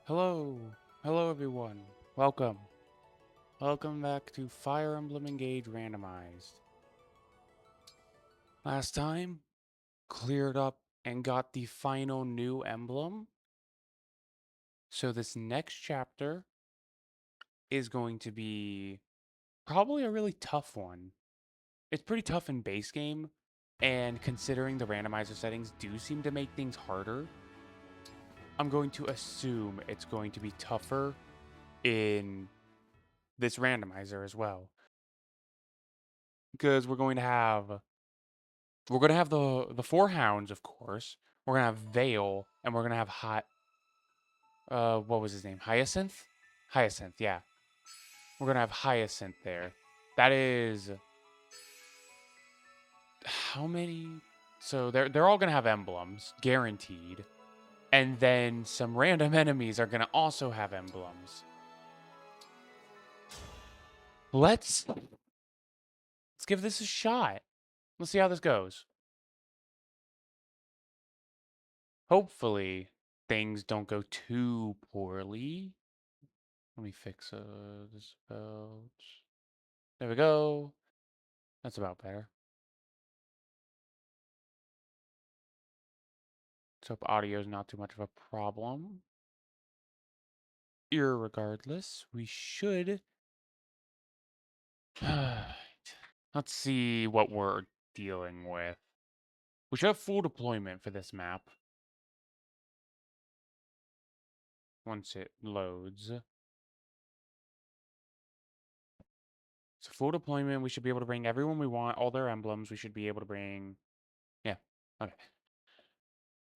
Hello, hello everyone. Welcome. Welcome back to Fire Emblem Engage Randomized. Last time, cleared up and got the final new emblem. So this next chapter is going to be probably a really tough one. It's pretty tough in base game, and considering the randomizer settings do seem to make things harder, I'm going to assume it's going to be tougher in this randomizer as well. Because we're gonna have the four hounds, of course. We're gonna have Vale, and we're gonna have what was his name? Hyacinth? Hyacinth, yeah. We're gonna have Hyacinth there. That is how many? So they're all gonna have emblems, guaranteed. And then some random enemies are gonna also have emblems. Let's give this a shot. Let's see how this goes. Hopefully, things don't go too poorly. Let me fix this about. There we go. That's about better. Let's hope audio is not too much of a problem. Irregardless, we should. Let's see what we're dealing with. We should have full deployment for this map once it loads. So full deployment, we should be able to bring everyone we want, all their emblems. We should be able to bring. Yeah. Okay.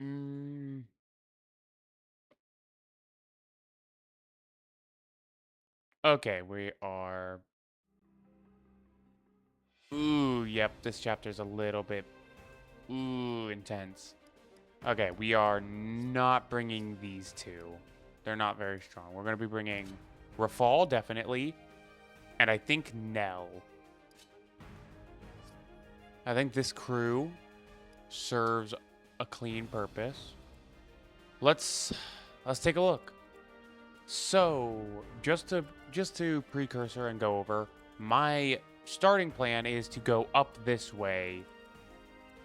Mm. Okay, we are. Ooh, yep. This chapter's a little bit intense. Okay, we are not bringing these two. They're not very strong. We're going to be bringing Rafal, definitely. And I think Nell. I think this crew serves a clean purpose. Let's take a look. So, just to precursor and go over, my starting plan is to go up this way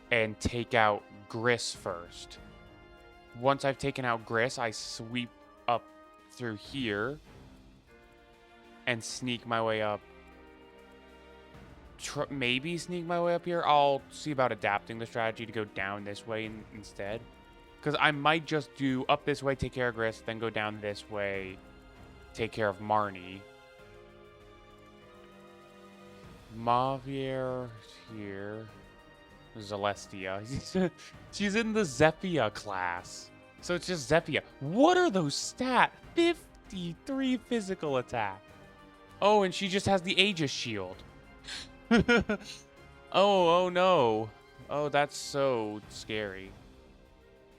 and take out Gris first. Once I've taken out Gris, I sweep up through here and sneak my way up. Maybe sneak my way up here. I'll see about adapting the strategy to go down this way instead. Because I might just do up this way, take care of Gris, then go down this way, take care of Marnie. Mavier here. Celestia. She's in the Zephia class. So it's just Zephia. What are those stats? 53 physical attack. Oh, and she just has the Aegis shield. Oh no. Oh, that's so scary.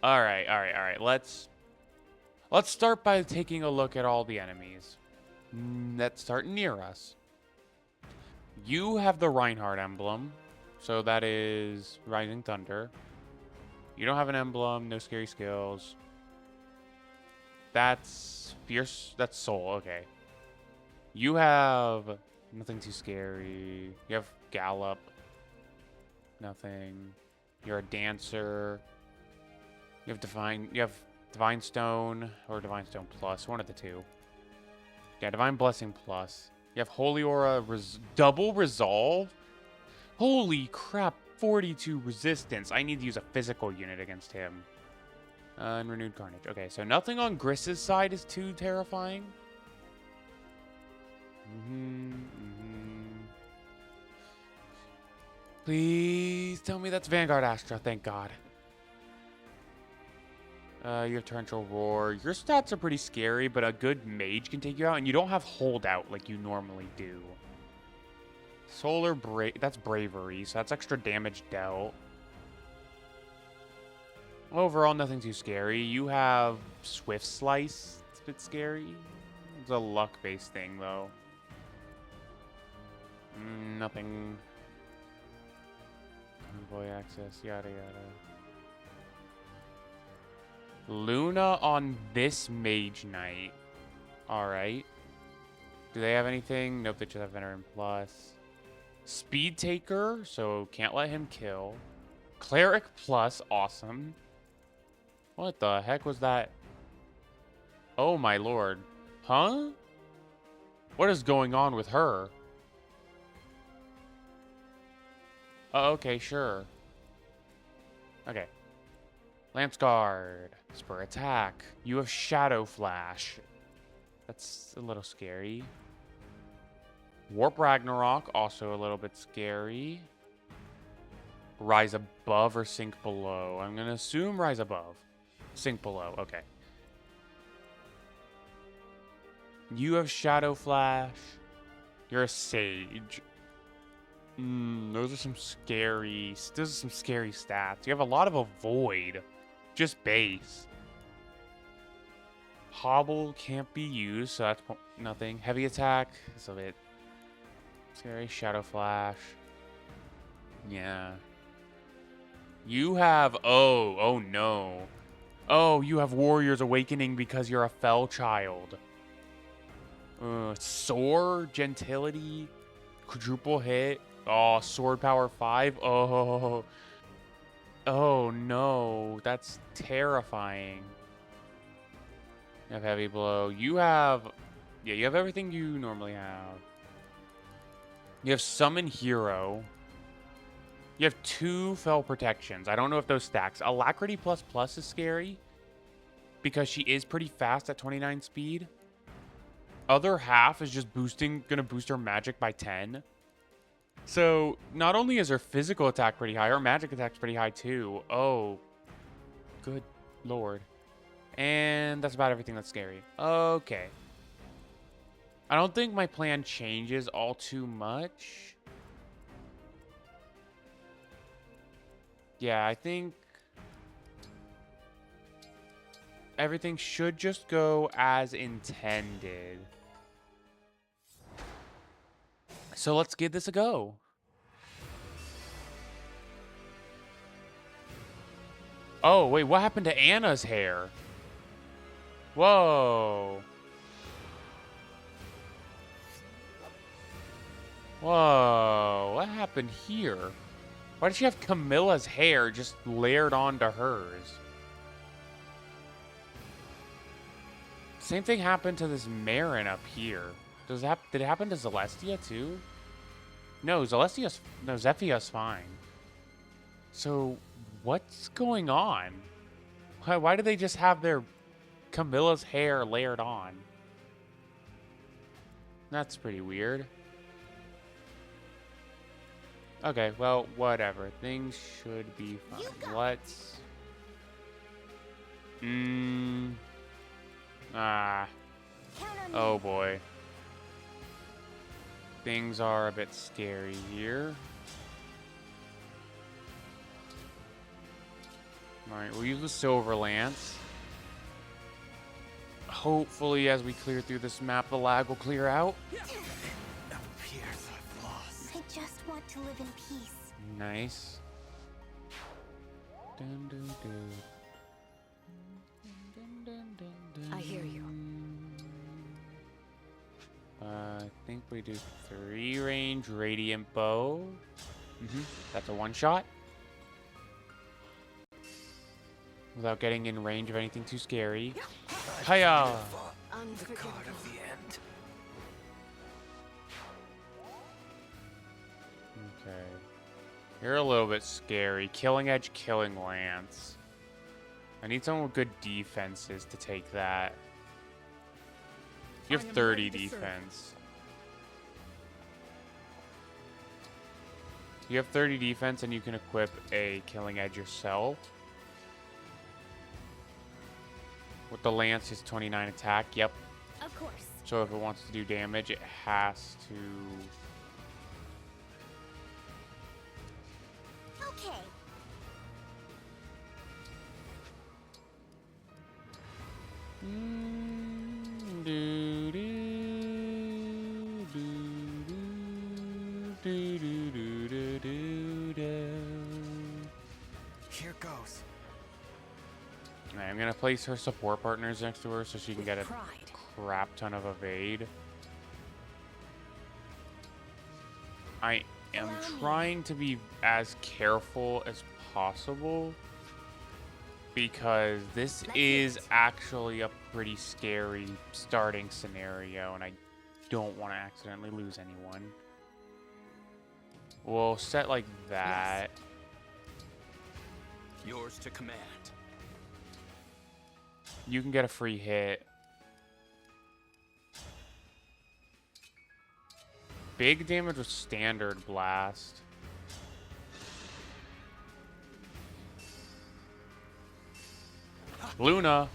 All right. Let's start by taking a look at all the enemies. Let's start near us. You have the Reinhardt emblem. So that is Rising Thunder. You don't have an emblem, no scary skills. That's Fierce, that's Soul, okay. You have nothing too scary. You have Gallop. Nothing. You're a dancer. You have Divine Stone or Divine Stone Plus, one of the two. Yeah, Divine Blessing Plus. You have Holy Aura double resolve. Holy crap, 42 resistance. I need to use a physical unit against him. And Renewed Carnage. Okay, so nothing on Gris's side is too terrifying. Please tell me that's Vanguard Astra, thank God. You have Torrential Roar. Your stats are pretty scary, but a good mage can take you out, and you don't have Holdout like you normally do. Solar that's Bravery, so that's extra damage dealt. Overall, nothing too scary. You have Swift Slice. It's a bit scary. It's a luck-based thing, though. Nothing. Convoy access, yada yada. Luna on this Mage Knight. Alright. Do they have anything? Nope, they just have Veteran Plus. Speed Taker, so can't let him kill. Cleric Plus, awesome. What the heck was that? Oh my lord. Huh? What is going on with her? Oh, okay, sure. Okay. Lance Guard. Spur Attack. You have Shadow Flash. That's a little scary. Warp Ragnarok, also a little bit scary. Rise above or sink below? I'm going to assume rise above. Sink below, okay. You have Shadow Flash. You're a Sage. Those are some scary stats. You have a lot of Avoid. Just base. Hobble can't be used, so that's nothing. Heavy Attack is a bit scary. Shadow Flash. Yeah. You have... Oh no. Oh, you have Warrior's Awakening because you're a Fell Child. Soar, Gentility, Quadruple Hit. Oh, Sword Power 5. Oh. Oh no. That's terrifying. You have Heavy Blow. You have... Yeah, you have everything you normally have. You have Summon Hero. You have 2 Fell Protections. I don't know if those stacks. Alacrity plus plus is scary because she is pretty fast at 29 speed. Other half is just gonna boost her magic by 10. So not only is her physical attack pretty high, her magic attack's pretty high too. Oh, good lord. And that's about everything that's scary. Okay. I don't think my plan changes all too much. Yeah, I think everything should just go as intended. So let's give this a go. Oh, wait, what happened to Anna's hair? Whoa. Whoa, what happened here? Why did she have Camilla's hair just layered onto hers? Same thing happened to this Marin up here. Did it happen to Celestia too? No, Zephia's fine. So, what's going on? Why do they just have their Camilla's hair layered on? That's pretty weird. Okay, well, whatever. Things should be fine. Let's... Oh boy. Things are a bit scary here. Alright, we'll use the Silver Lance. Hopefully, as we clear through this map, the lag will clear out. I just want to live in peace. Nice. Dun, dun, dun. I hear you. I think we do 3 range Radiant Bow. That's a 1-shot. Without getting in range of anything too scary. Hiya! The card of the end. Okay. You're a little bit scary. Killing Edge, Killing Lance. I need someone with good defenses to take that. You have 30 defense. You have 30 defense and you can equip a Killing Edge yourself. With the Lance, it's 29 attack. Yep. Of course. So if it wants to do damage, it has to... Okay. Here goes. Alright, I'm gonna place her support partners next to her so she can get a Pride. crap ton of evade. I am trying to be as careful as possible because this is actually a pretty scary starting scenario and I don't want to accidentally lose anyone. We'll set like that. Yours to command. You can get a free hit. Big damage with standard blast. Luna.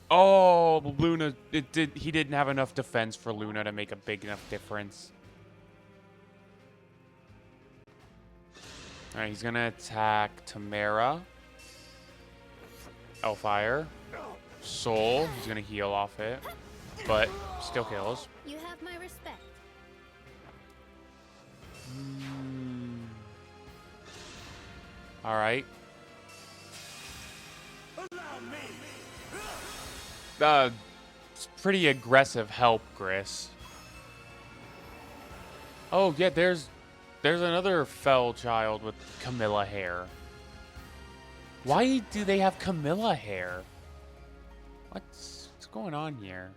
Oh, Luna. He didn't have enough defense for Luna to make a big enough difference. All right, he's gonna attack Tamara. Hellfire. Soul. He's gonna heal off it, but still kills. You have my respect. All right. It's pretty aggressive help, Gris. Oh yeah, there's another fell child with Camilla hair. Why do they have Camilla hair? What's going on here?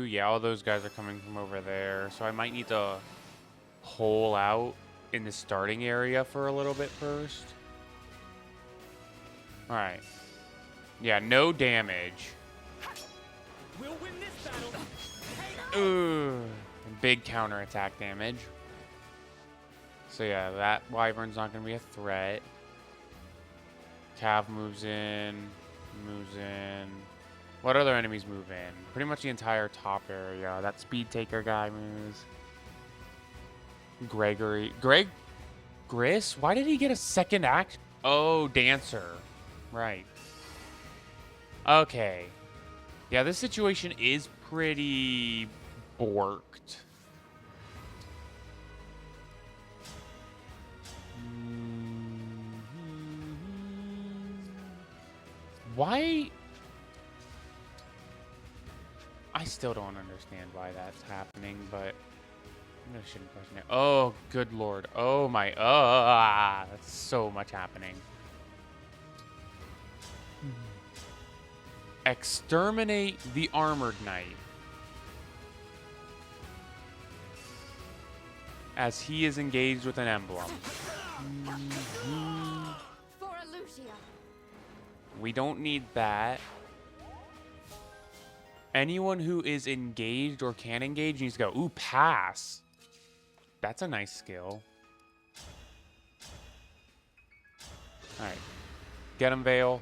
Yeah, all those guys are coming from over there, so I might need to hole out in the starting area for a little bit first. All right. Yeah, no damage. We'll win this battle. Ooh, and big counterattack damage. So yeah, that Wyvern's not gonna be a threat. Cav moves in. What other enemies move in? Pretty much the entire top area. That speed taker guy moves. Gris? Why did he get a second act? Oh, Dancer. Right. Okay. Yeah, this situation is pretty borked. Why? I still don't understand why that's happening, but I shouldn't question it. Oh, good lord. Oh my, that's so much happening. Exterminate the armored knight. As he is engaged with an emblem. For Lucia. We don't need that. Anyone who is engaged or can engage needs to go. Ooh, pass. That's a nice skill. All right. Get him, Vale.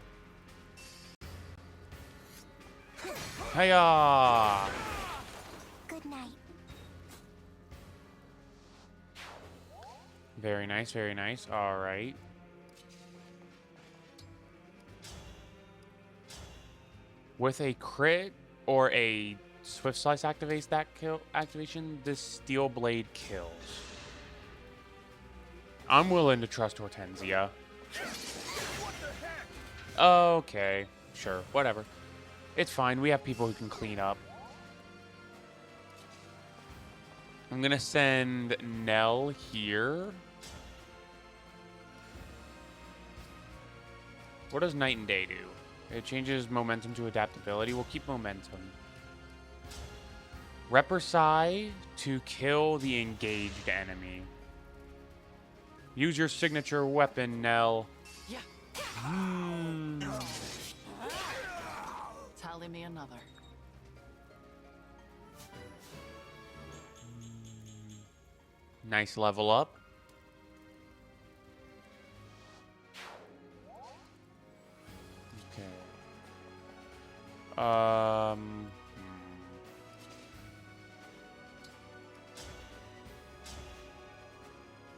Hiya! Good night. Very nice, very nice. All right. With a crit or a swift slice activates that activation, this steel blade kills. I'm willing to trust Hortensia. Okay, sure, whatever. It's fine. We have people who can clean up. I'm gonna send Nell here. What does Night and Day do? It changes momentum to adaptability. We'll keep momentum. Represai to kill the engaged enemy. Use your signature weapon, Nell. Yeah. Tally me another. Nice level up. Okay.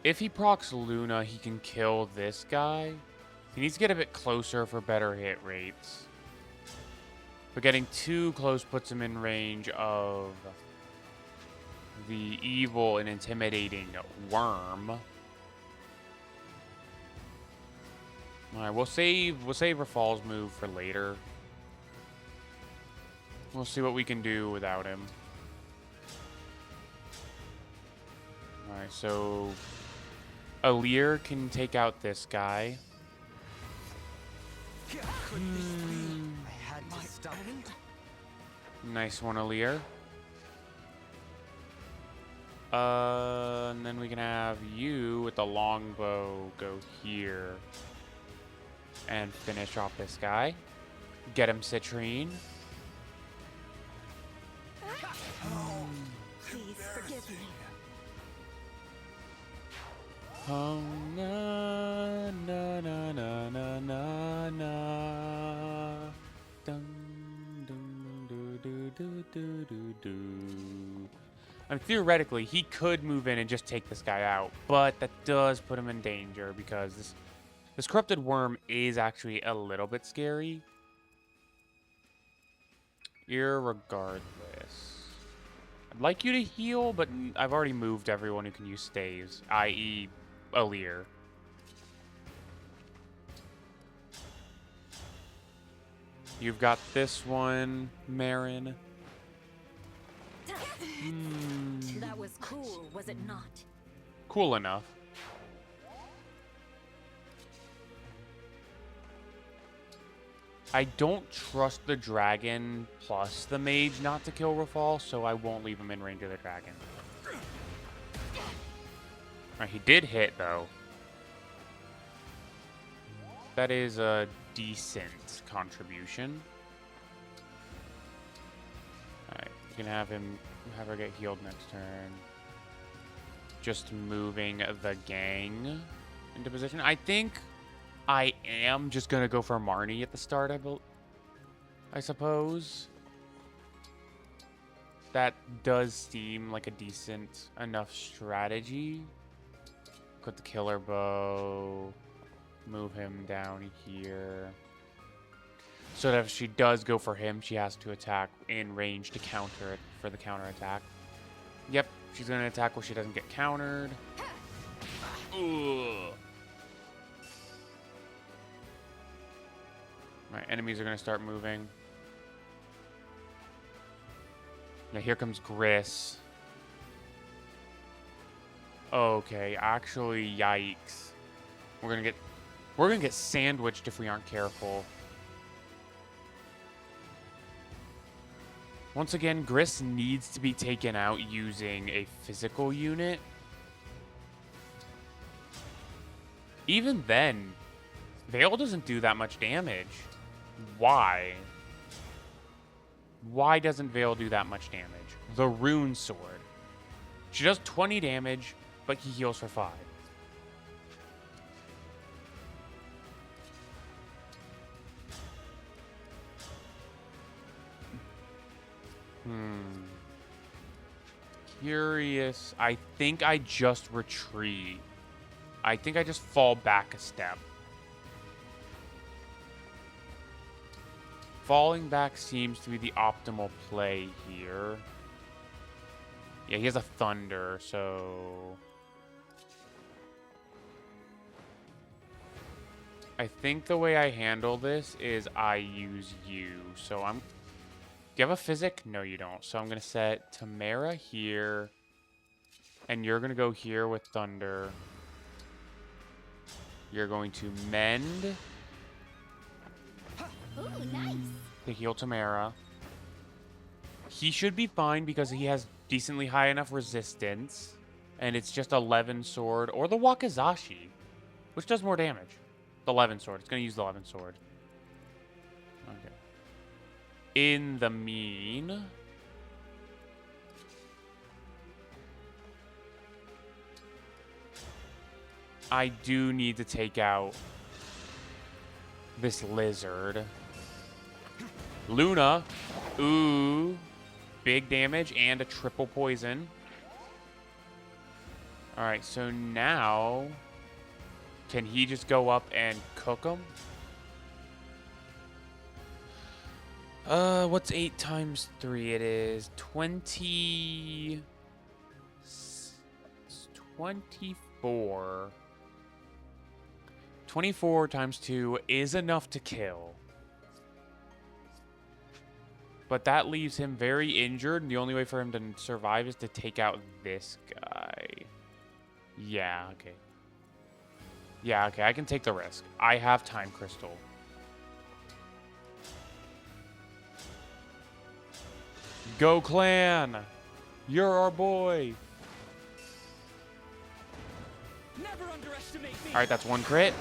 If he procs Luna, he can kill this guy. He needs to get a bit closer for better hit rates. But getting too close puts him in range of the evil and intimidating worm. Alright, we'll save Rafal's move for later. We'll see what we can do without him. Alright, so Alir can take out this guy. I had to stop. Nice one, Alir. And then we can have you with the longbow go here and finish off this guy. Get him citrine. Please forgive me. Oh, na na na na na na na. Dun, dun, do, do, do, do, do, do. I mean, theoretically, he could move in and just take this guy out, but that does put him in danger because this corrupted worm is actually a little bit scary. Irregardless. I'd like you to heal, but I've already moved everyone who can use staves, i.e. Alir. You've got this one, Marin. That was cool, was it not? Cool enough. I don't trust the dragon plus the mage not to kill Rafal, so I won't leave him in range of the dragon. Alright, he did hit, though. That is a decent contribution. Alright, we can have her get healed next turn. Just moving the gang into position. I think I am just going to go for Marnie at the start, I suppose. That does seem like a decent enough strategy. Put the killer bow. Move him down here. So that if she does go for him, she has to attack in range to counter it for the counter attack. Yep, she's going to attack where she doesn't get countered. Ugh. My enemies are going to start moving. Now here comes Gris. Okay, actually, yikes. We're gonna get sandwiched if we aren't careful. Once again, Gris needs to be taken out using a physical unit. Even then, Veil doesn't do that much damage. Why? Why doesn't Veil do that much damage? The Rune Sword. She does 20 damage, but he heals for 5. Curious. I think I just retreat. I think I just fall back a step. Falling back seems to be the optimal play here. Yeah, he has a thunder, so... I think the way I handle this is I use you. So I'm... Do you have a physic? No, you don't. So I'm going to set Tamara here. And you're going to go here with thunder. You're going to mend. Ooh, nice. To heal Tamara. He should be fine because he has decently high enough resistance. And it's just 11 sword or the Wakizashi, which does more damage. The 11 sword. It's going to use the 11 sword. Okay. In the mean... I do need to take out this lizard. Luna. Ooh. Big damage and a triple poison. Alright, so now Can he just go up and cook them? What's 8 times 3? It is 20... 24. 24 times 2 is enough to kill. But that leaves him very injured, and the only way for him to survive is to take out this guy. Yeah, okay. Yeah, okay, I can take the risk. I have Time Crystal. Go clan! You're our boy! Never underestimate me. Alright, that's 1 crit.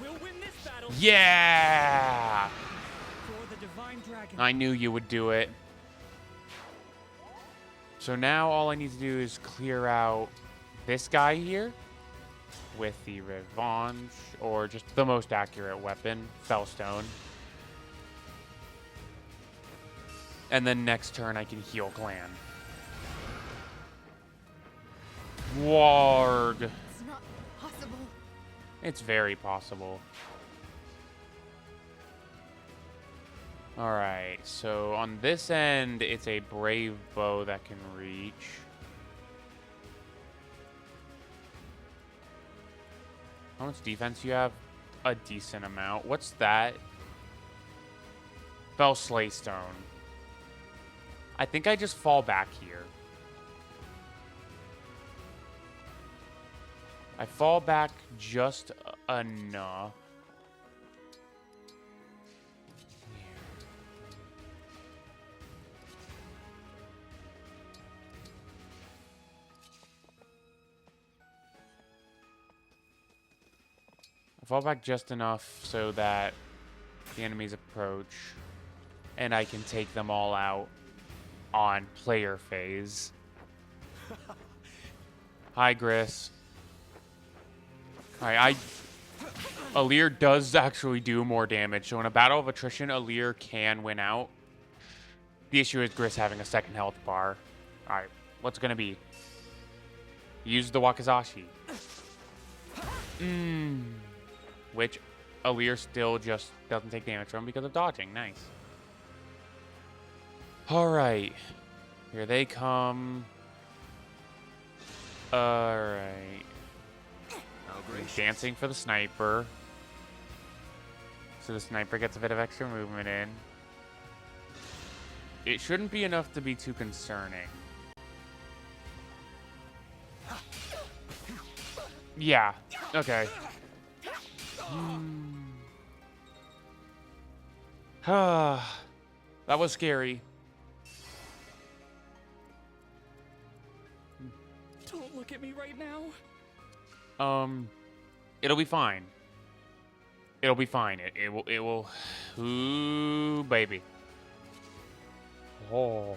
We'll win this battle. Yeah! For the divine dragon. I knew you would do it. So now all I need to do is clear out this guy here with the Revenge, or just the most accurate weapon, Fellstone. And then next turn I can heal Clan. Warg. It's not possible. It's very possible. Alright, so on this end, it's a Brave Bow that can reach. How much defense do you have? A decent amount. What's that? Fell Slaystone. I think I just fall back here. I fall back just enough. I fall back just enough so that the enemies approach and I can take them all out on player phase. Hi, Gris. Alright, Alir does actually do more damage, so in a battle of attrition, Alir can win out. The issue is Gris having a second health bar. Alright, what's it gonna be? Use the Wakizashi. Which Alir still just doesn't take damage from because of dodging. Nice. Alright. Here they come. Alright. Dancing for the sniper. So the sniper gets a bit of extra movement in. It shouldn't be enough to be too concerning. Yeah. Okay. That was scary. Don't look at me right now. It'll be fine. It'll be fine. It will. Ooh, baby. Oh.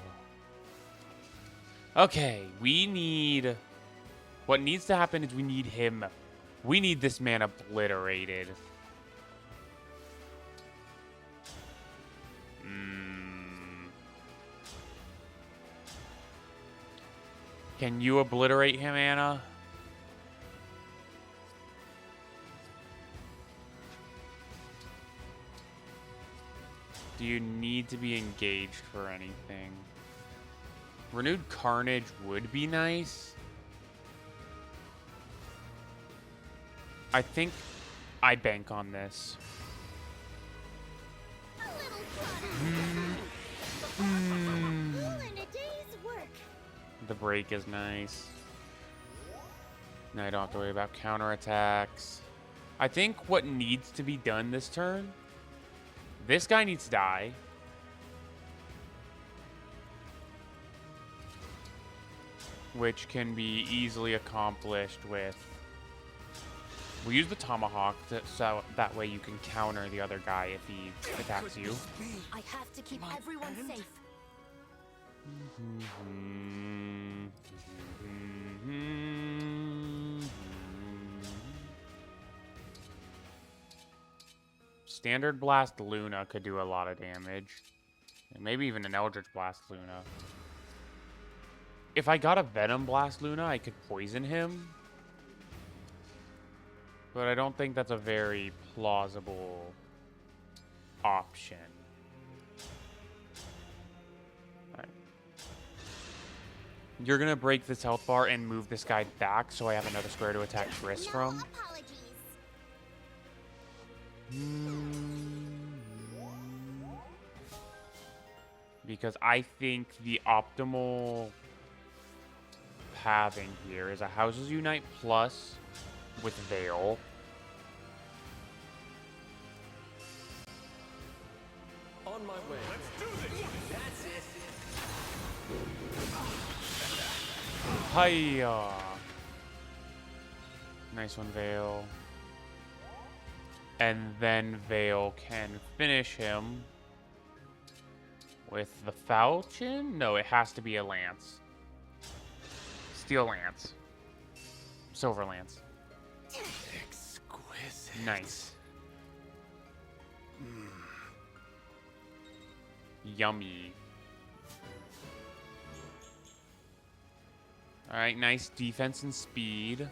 Okay, we need... What needs to happen is we need him... We need this man obliterated. Can you obliterate him, Anna? Do you need to be engaged for anything? Renewed Carnage would be nice. I think I bank on this. The break is nice. Now I don't have to worry about counterattacks. I think what needs to be done this turn, this guy needs to die. Which can be easily accomplished with... We'll use the Tomahawk so that way you can counter the other guy if he attacks you. I have to keep everyone safe. Standard Blast Luna could do a lot of damage. And maybe even an Eldritch Blast Luna. If I got a Venom Blast Luna, I could poison him. But I don't think that's a very plausible option. Alright. You're gonna break this health bar and move this guy back so I have another square to attack Chris from. Because I think the optimal pathing here is a Houses Unite plus with Veil. On my way. Let's do this. That's it. Hiya! Nice one, Veil. And then Veil can finish him with the falchion? No, it has to be a lance. Steel lance. Silver lance. Exquisite. Nice. Yummy. Alright, nice defense and speed.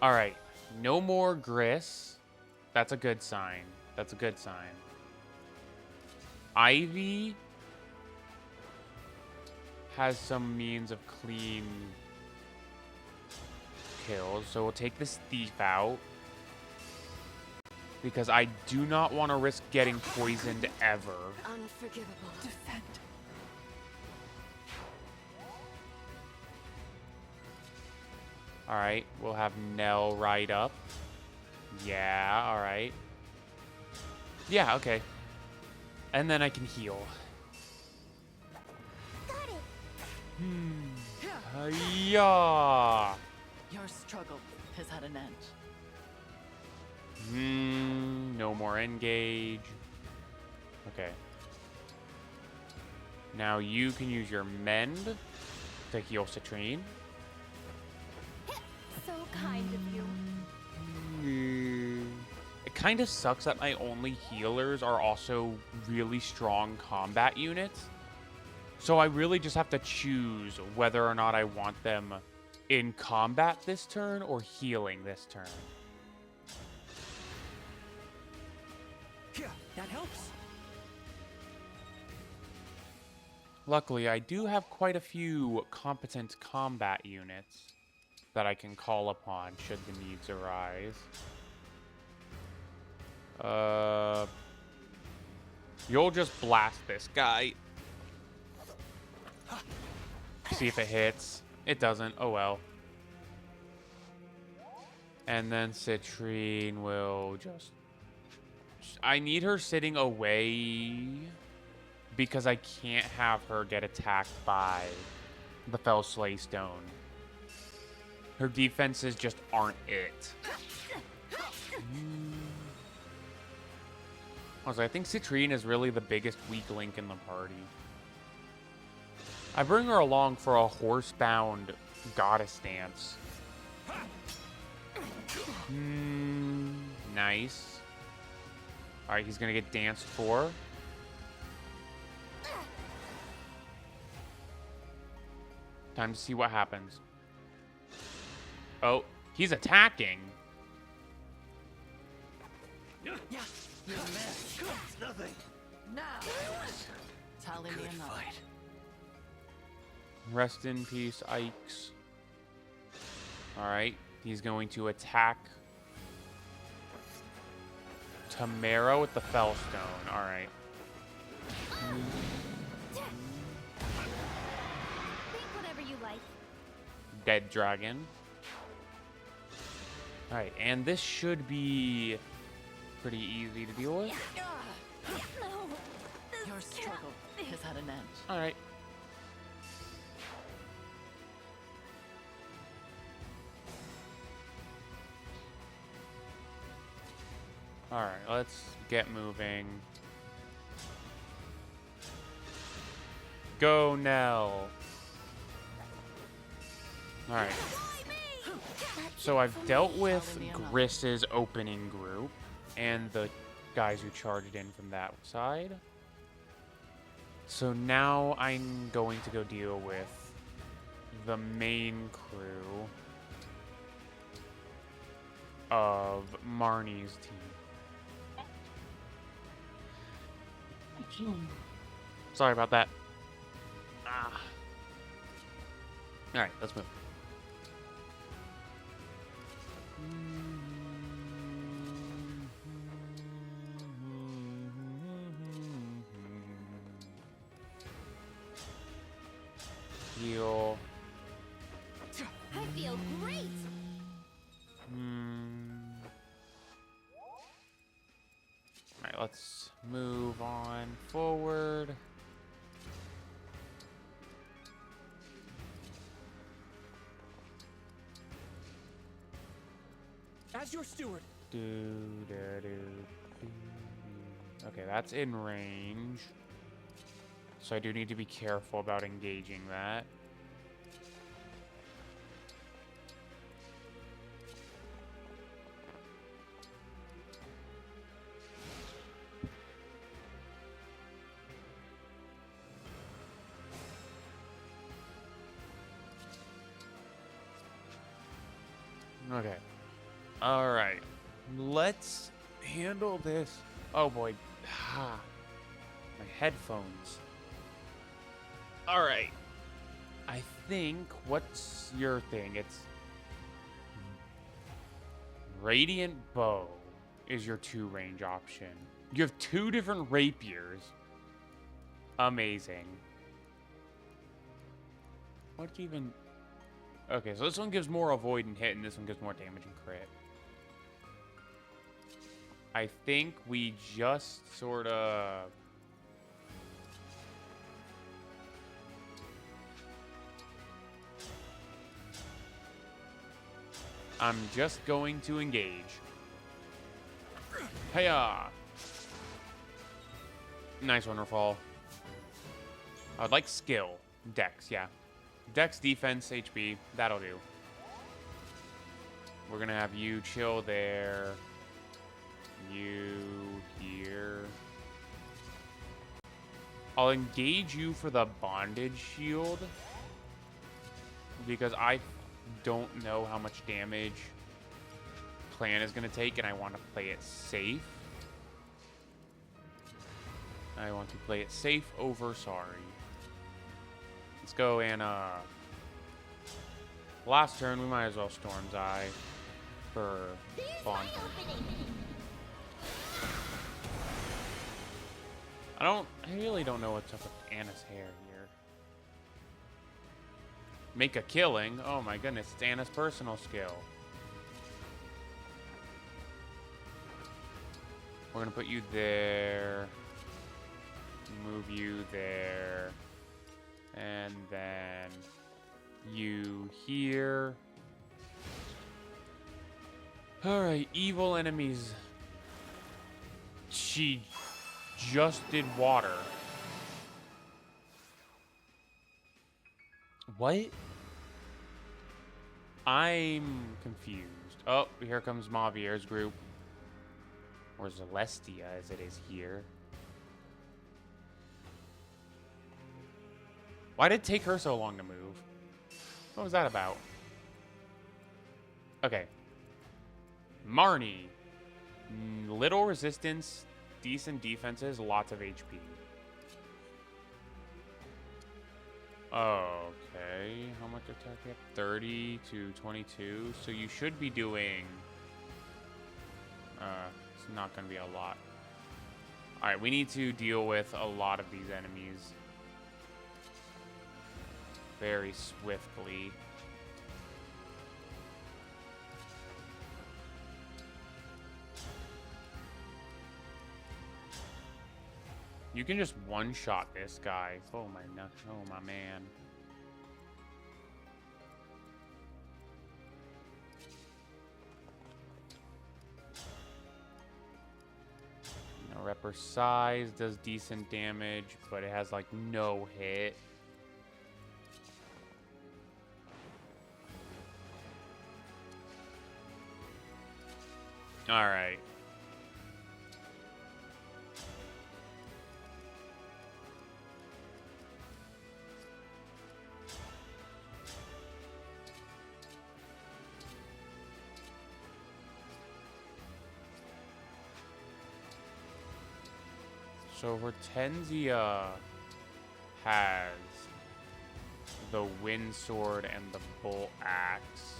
Alright, no more Gris. That's a good sign. That's a good sign. Ivy has some means of clean kills, so we'll take this thief out. Because I do not want to risk getting poisoned ever. Unforgivable. Defend. Alright, we'll have Nell ride up. Yeah, alright. Yeah, okay. And then I can heal. Got it. Yeah. Your struggle has had an end. No more engage. Okay. Now you can use your mend to heal Citrine. So kind of you. It kind of sucks that my only healers are also really strong combat units. So I really just have to choose whether or not I want them in combat this turn or healing this turn. Yeah, that helps. Luckily, I do have quite a few competent combat units that I can call upon should the needs arise. You'll just blast this guy. See if it hits. It doesn't. Oh well. And then Citrine will just... I need her sitting away because I can't have her get attacked by the Fell Slay Stone. Her defenses just aren't it. Also, I think Citrine is really the biggest weak link in the party. I bring her along for a horse-bound goddess dance. Nice. Alright, he's gonna get danced for. Time to see what happens. Oh, he's attacking. Nothing. Now, tally me Good another. fight. Rest in peace, Ikes. Alright, he's going to attack Tamara with the Fellstone. Alright. Think whatever you like. Dead dragon. Alright, and this should be pretty easy to deal with. No. Your struggle has had an end. Alright. Alright, let's get moving. Go, Nell. Alright. So I've dealt with Gris's opening group and the guys who charged in from that side. So now I'm going to go deal with the main crew. of Marnie's team. Sorry about that. Ah. All right, let's move. Heal. I feel great. Alright, let's move on forward. As your steward. Okay, that's in range. So I do need to be careful about engaging that. Okay. All right. Let's handle this. Oh boy. Ah, my headphones. All right. I think, what's your thing? It's Radiant Bow is your 2-range option. You have 2 different rapiers. Amazing. What even... Okay, so this one gives more avoid and hit, and this one gives more damage and crit. I think we just sort of... I'm just going to engage. Hiya! Nice Wonderfall. I'd like skill. Dex, yeah. Dex, defense, HP. That'll do. We're gonna have you chill there. You here. I'll engage you for the bondage shield. Because I don't know how much damage Clan is going to take, and I want to play it safe. I want to play it safe over sorry. Let's go, Anna. Last turn, we might as well Storm's Eye for Bond. I really don't know what's up with Anna's hair here. Make a killing? Oh my goodness, it's Anna's personal skill. We're gonna put you there. Move you there. And then you here. Alright, evil enemies. She just did water. What? I'm confused. Oh, here comes Mavier's group. Or Celestia, as it is here. Why did it take her so long to move? What was that about? Okay. Marnie. Little resistance, decent defenses, lots of HP. Okay. How much attack you have? 30 to 22. So you should be doing... it's not going to be a lot. Alright, we need to deal with a lot of these enemies very swiftly. You can just one-shot this guy. Oh my man. Repper size does decent damage, but it has like no hit. All right. So Hortensia has the wind sword and the bolt axe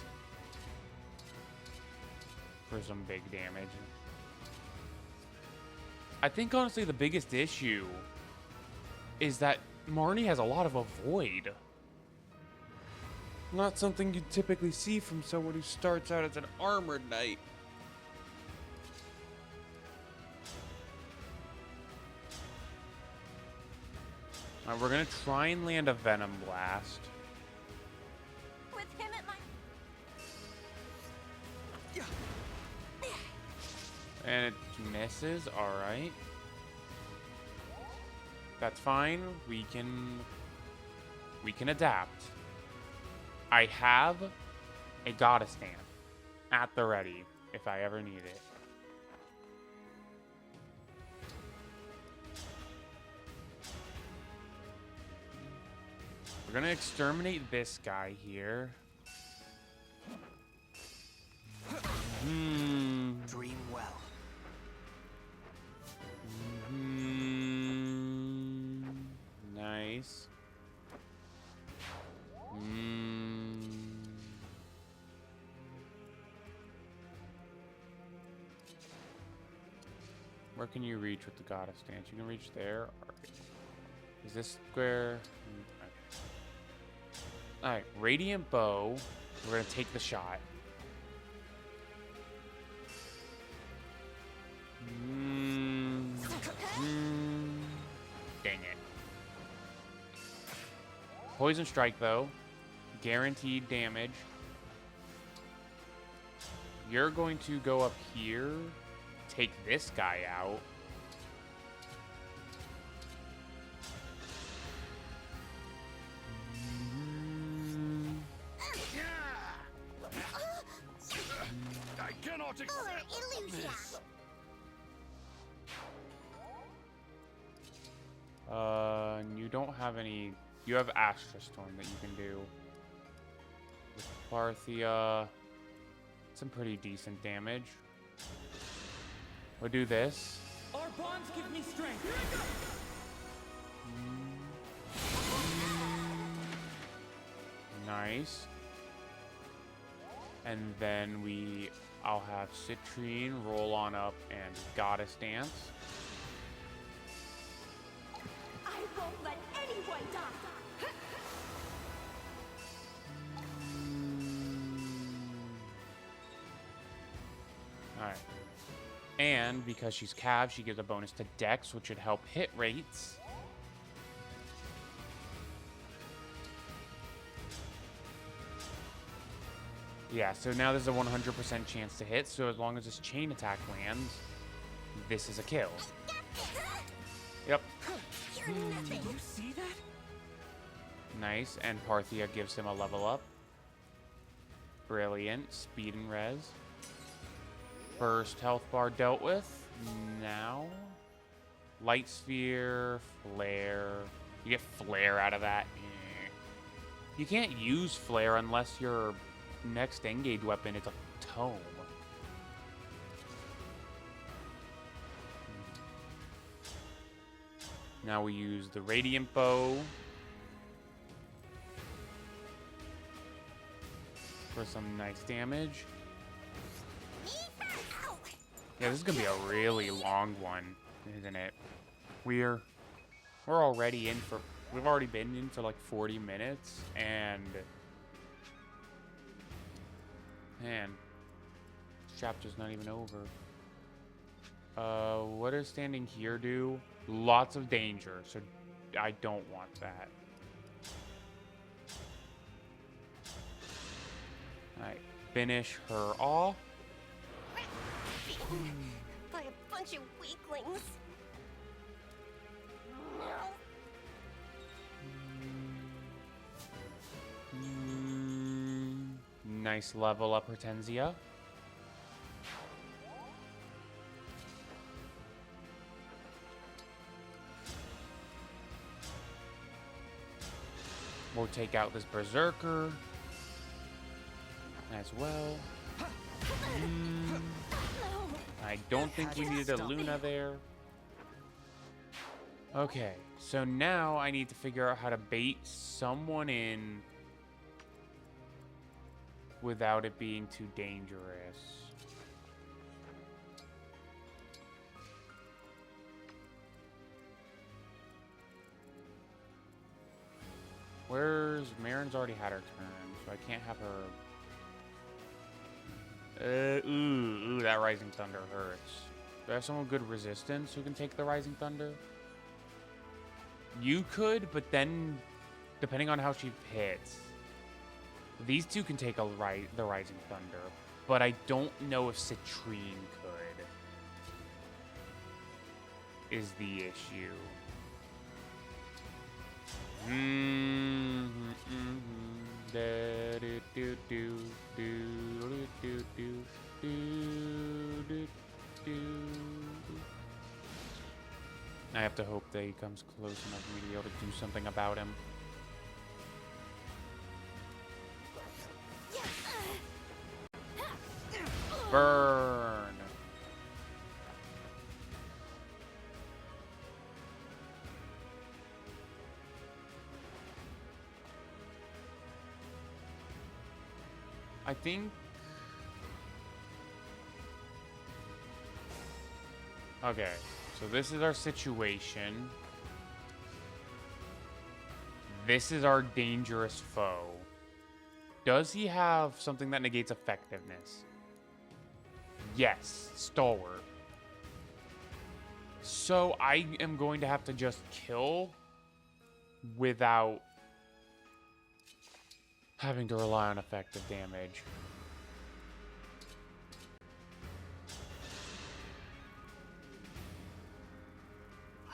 for some big damage. I think honestly the biggest issue is that Marnie has a lot of avoid. Not something you typically see from someone who starts out as an armored knight. Alright, we're gonna try and land a Venom Blast. With him at my... And it misses, alright. That's fine. We can adapt. I have a Goddess Stand at the ready if I ever need it. We're gonna exterminate this guy here. Dream well. Nice. Where can you reach with the Goddess Stance? You can reach there. Alright. Is this square? Alright, Radiant Bow. We're gonna take the shot. Dang it. Poison Strike, though. Guaranteed damage. You're going to go up here. Take this guy out. I cannot accept this. You don't have any. You have Astra Storm that you can do. With Parthia, some pretty decent damage. We'll do this. Our bonds give me strength. Nice. And then I'll have Citrine roll on up and Goddess Dance. I won't let anyone die. Alright. And because she's Cav, she gives a bonus to Dex, which should help hit rates. Yeah, so now there's a 100% chance to hit, so as long as this chain attack lands, this is a kill. Yep. You're nothing. You see that? Nice, and Parthia gives him a level up. Brilliant. Speed and res. First health bar dealt with. Now, Light Sphere, Flare. You get Flare out of that. You can't use Flare unless your next engage weapon is a tome. Now we use the Radiant Bow for some nice damage. Yeah, this is gonna be a really long one, isn't it? We're already in for. We've already been in for like 40 minutes, and man, this chapter's not even over. What does standing here do? Lots of danger, so I don't want that. Alright, finish her off. By a bunch of weaklings. Nice level up, Hortensia. We'll take out this Berserker as well. I don't think we needed a Luna there. Okay, so now I need to figure out how to bait someone in without it being too dangerous. Where's Marin's already had her turn, so I can't have her. Ooh, that Rising Thunder hurts. Do I have someone good resistance who can take the Rising Thunder? You could, but then, depending on how she hits, these two can take the Rising Thunder, but I don't know if Citrine could. Is the issue. I have to hope that he comes close enough for me to be able to do something about him. Burn! I think... Okay, so this is our situation. This is our dangerous foe. Does he have something that negates effectiveness? Yes, Stalwart. So I am going to have to just kill without having to rely on effective damage.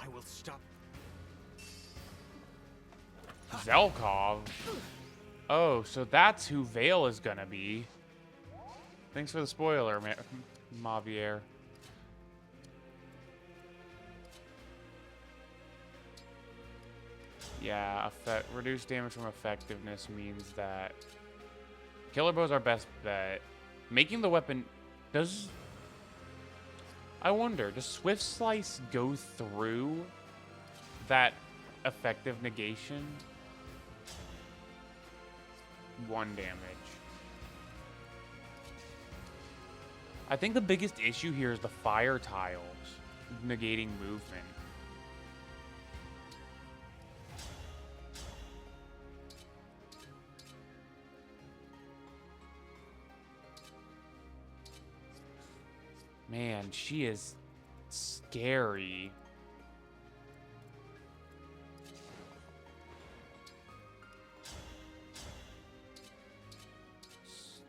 I will stop. Zelkov? Oh, so that's who Vale is gonna be. Thanks for the spoiler, Mavier. Yeah, reduced damage from effectiveness means that Killer Bow's our best bet. Making the weapon does... I wonder, does Swift Slice go through that effective negation? 1 damage. I think the biggest issue here is the fire tiles negating movement. Man, she is scary.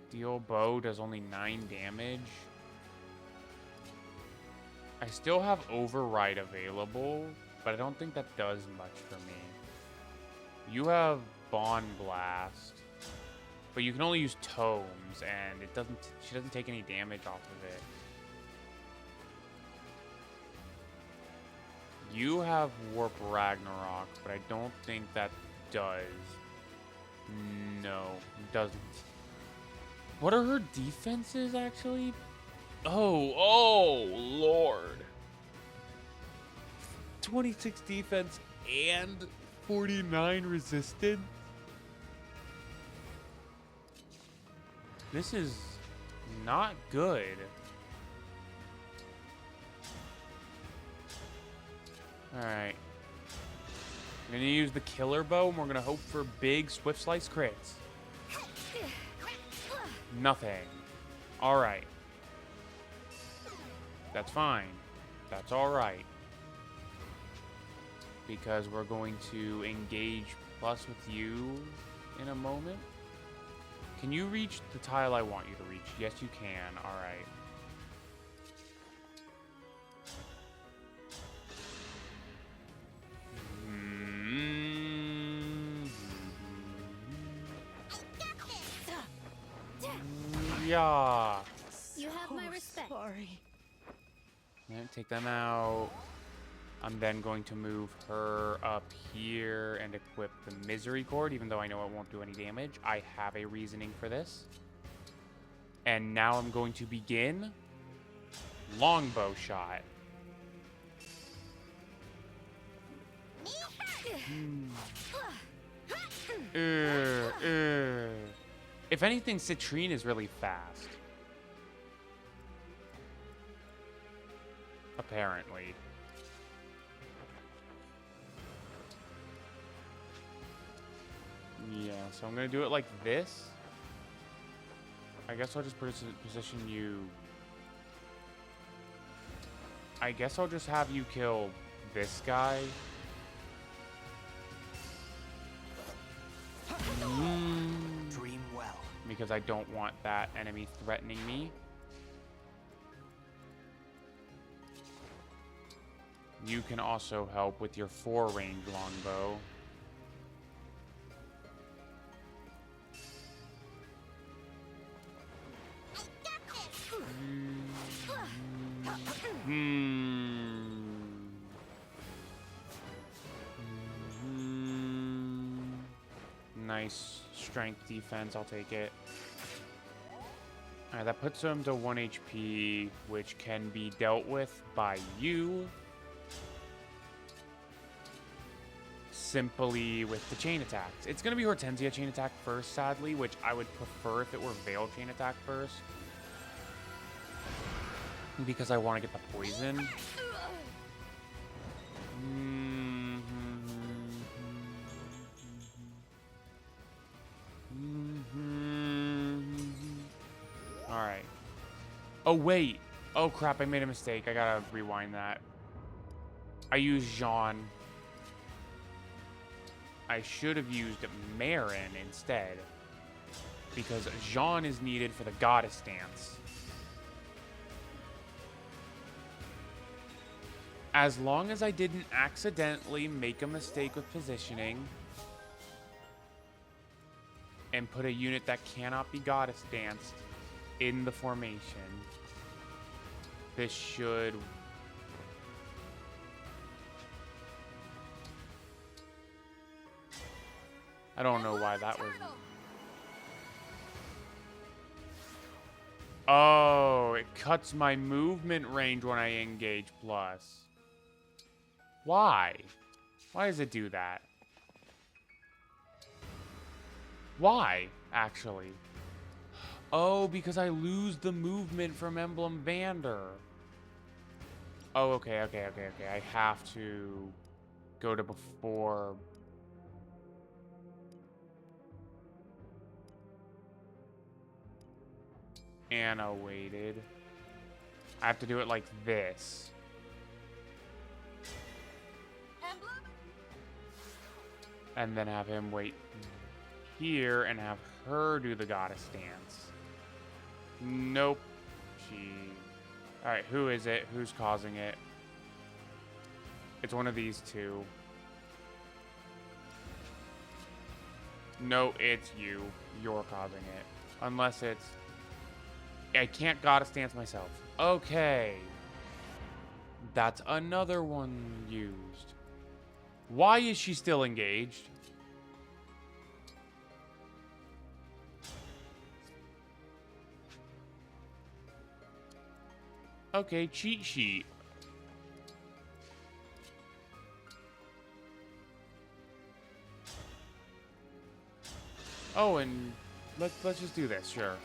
Steel Bow does only 9 damage. I still have Override available, but I don't think that does much for me. You have Bond Blast, but you can only use Tomes, and it doesn't. She doesn't take any damage off of it. You have Warp Ragnarok, but I don't think that does. No, it doesn't. What are her defenses, actually? Oh, Lord. 26 defense and 49 resistance? This is not good. Alright. We're gonna use the Killer Bow, and we're gonna hope for big Swift Slice crits. Nothing. Alright. That's fine. That's alright. Because we're going to engage plus with you in a moment. Can you reach the tile I want you to reach? Yes, you can. Alright. Yeah. You have my respect. Sorry. Take them out. I'm then going to move her up here and equip the Misery Cord, even though I know it won't do any damage. I have a reasoning for this. And now I'm going to begin Longbow Shot. If anything, Citrine is really fast. Apparently. Yeah, so I'm gonna do it like this. I guess I'll just position you. I guess I'll just have you kill this guy. Dream well. Because I don't want that enemy threatening me. You can also help with your 4-range longbow. Nice strength defense, I'll take it. Alright, that puts him to 1 HP, which can be dealt with by you. Simply with the chain attacks. It's going to be Hortensia chain attack first, sadly, which I would prefer if it were Veil chain attack first. Because I want to get the poison. Alright. Oh, wait. Oh, crap. I made a mistake. I gotta rewind that. I used Jean. I should have used Marin instead. Because Jean is needed for the goddess dance. As long as I didn't accidentally make a mistake with positioning and put a unit that cannot be goddess danced in the formation, this should... I don't know why that was... Oh, it cuts my movement range when I engage plus. Why? Why does it do that? Why, actually? Oh, because I lose the movement from Emblem Vander. Oh, okay. I have to go to before... Anna waited. I have to do it like this. Emblem? And then have him wait here and have her do the goddess dance. Nope. Alright, who is it? Who's causing it? It's one of these two. No, it's you. You're causing it. Unless it's... I can't goddess dance myself. Okay. That's another one used. Why is she still engaged? Okay, cheat sheet. Oh, and let's just do this, sure.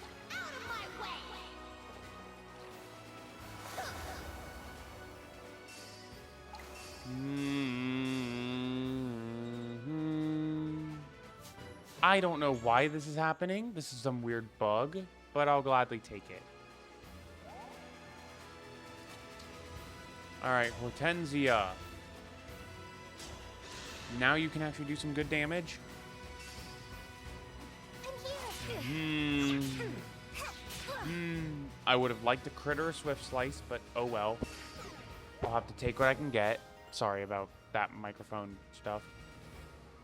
I don't know why this is happening. This is some weird bug, but I'll gladly take it. Alright, Hortensia. Now you can actually do some good damage. I would have liked to critter a Swift Slice, but oh well. I'll have to take what I can get. Sorry about that microphone stuff.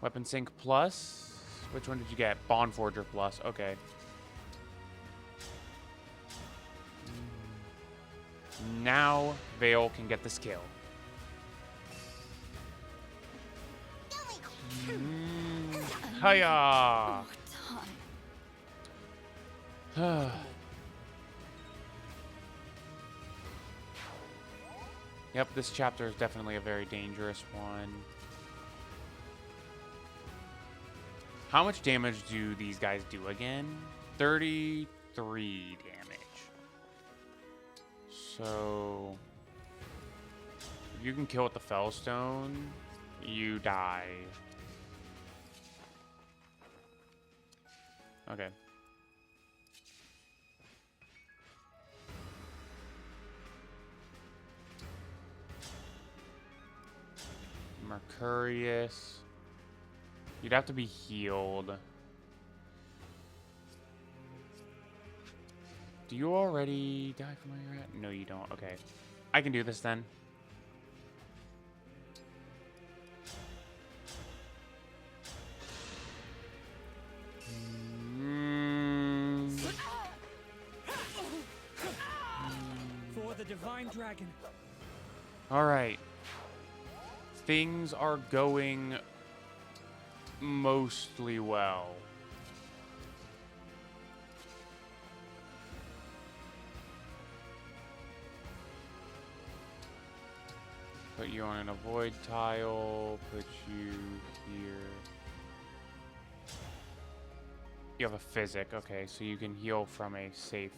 Weapon Sync Plus. Which one did you get? Bond Forger Plus. Okay. Now Vale can get this kill. Hiya! Yep, this chapter is definitely a very dangerous one. How much damage do these guys do again? 33 damage. So if you can kill with the Fellstone, you die. Okay. Mercurius. You'd have to be healed. Do you already die from where you're at? No, you don't. Okay. I can do this then. For the divine dragon. All right. Things are going mostly well. Put you on an avoid tile, put you here. You have a physic, okay, so you can heal from a safe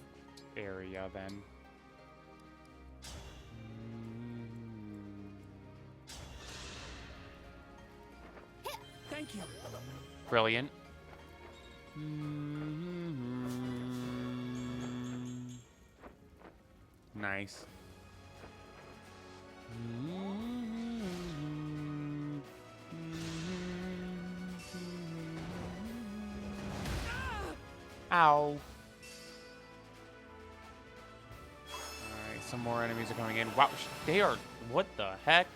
area then. Thank you. Brilliant. Nice. Ow. Alright, some more enemies are coming in. Wow, they are... What the heck?